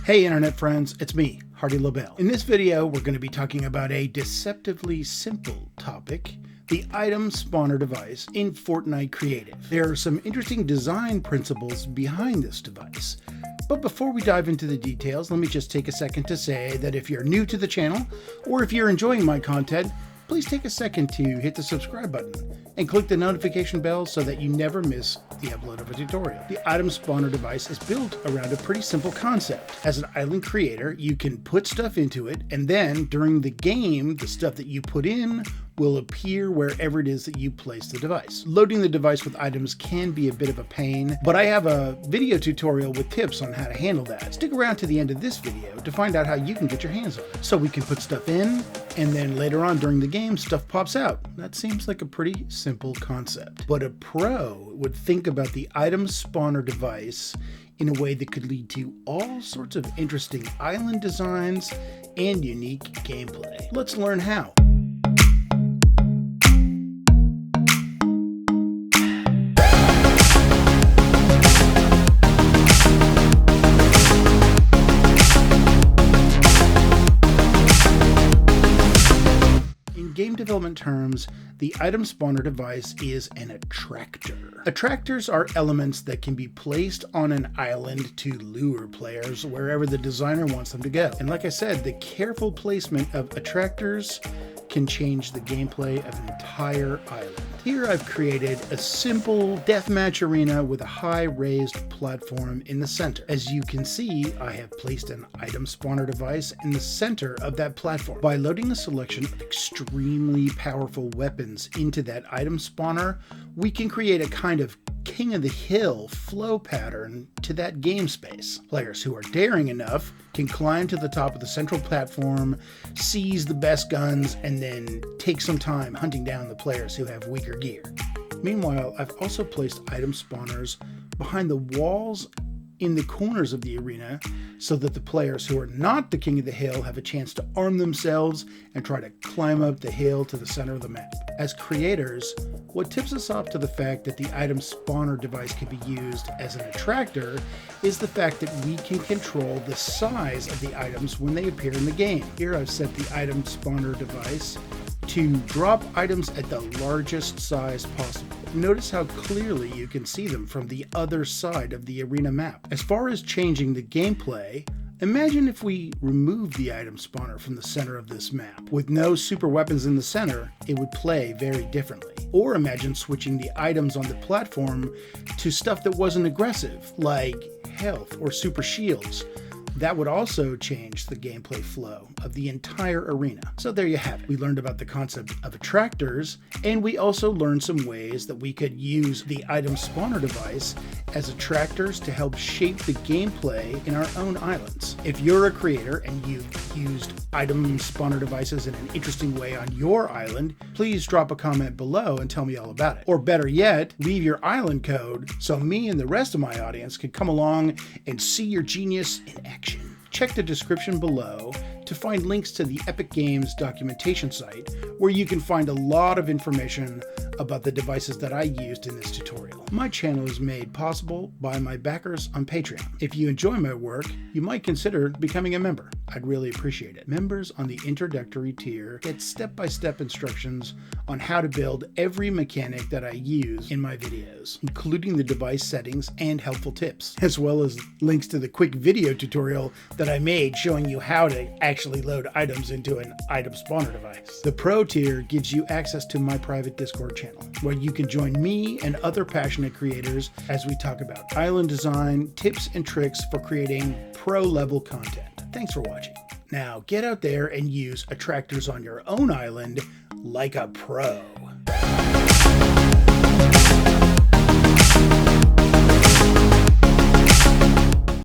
Hey internet friends, it's me, Hardy LeBel. In this video, we're going to be talking about a deceptively simple topic, the item spawner device in Fortnite Creative. There are some interesting design principles behind this device. But before we dive into the details, let me just take a second to say that if you're new to the channel, or if you're enjoying my content, please take a second to hit the subscribe button and click the notification bell so that you never miss the upload of a tutorial. The item spawner device is built around a pretty simple concept. As an island creator, you can put stuff into it, and then during the game, the stuff that you put in will appear wherever it is that you place the device. Loading the device with items can be a bit of a pain, but I have a video tutorial with tips on how to handle that. Stick around to the end of this video to find out how you can get your hands on it. So we can put stuff in, and then later on during the game, stuff pops out. That seems like a pretty simple concept. But a pro would think about the item spawner device in a way that could lead to all sorts of interesting island designs and unique gameplay. Let's learn how. Game development terms, the item spawner device is an attractor. Attractors are elements that can be placed on an island to lure players wherever the designer wants them to go. And like I said, the careful placement of attractors can change the gameplay of an entire island. Here I've created a simple deathmatch arena with a high raised platform in the center. As you can see, I have placed an item spawner device in the center of that platform. By loading a selection of extremely powerful weapons into that item spawner, we can create a kind of king of the hill flow pattern to that game space. Players who are daring enough can climb to the top of the central platform, seize the best guns, and then take some time hunting down the players who have weaker gear. Meanwhile, I've also placed item spawners behind the walls in the corners of the arena so that the players who are not the king of the hill have a chance to arm themselves and try to climb up the hill to the center of the map. As creators, what tips us off to the fact that the item spawner device can be used as an attractor is the fact that we can control the size of the items when they appear in the game. Here I've set the item spawner device to drop items at the largest size possible. Notice how clearly you can see them from the other side of the arena map. As far as changing the gameplay, imagine if we remove the item spawner from the center of this map. With no super weapons in the center, it would play very differently. Or imagine switching the items on the platform to stuff that wasn't aggressive, like health or super shields. That would also change the gameplay flow of the entire arena. So there you have it. We learned about the concept of attractors, and we also learned some ways that we could use the item spawner device as attractors to help shape the gameplay in our own islands. If you're a creator and you've used item spawner devices in an interesting way on your island, please drop a comment below and tell me all about it. Or better yet, leave your island code so me and the rest of my audience can come along and see your genius in action. Check the description below to find links to the Epic Games documentation site, where you can find a lot of information about the devices that I used in this tutorial. My channel is made possible by my backers on Patreon. If you enjoy my work, you might consider becoming a member. I'd really appreciate it. Members on the introductory tier get step-by-step instructions on how to build every mechanic that I use in my videos, including the device settings and helpful tips, as well as links to the quick video tutorial that I made showing you how to actually load items into an item spawner device. The Pro tier gives you access to my private Discord channel, where you can join me and other passionate creators as we talk about island design, tips and tricks for creating pro-level content. Thanks for watching. Now get out there and use attractors on your own island like a pro.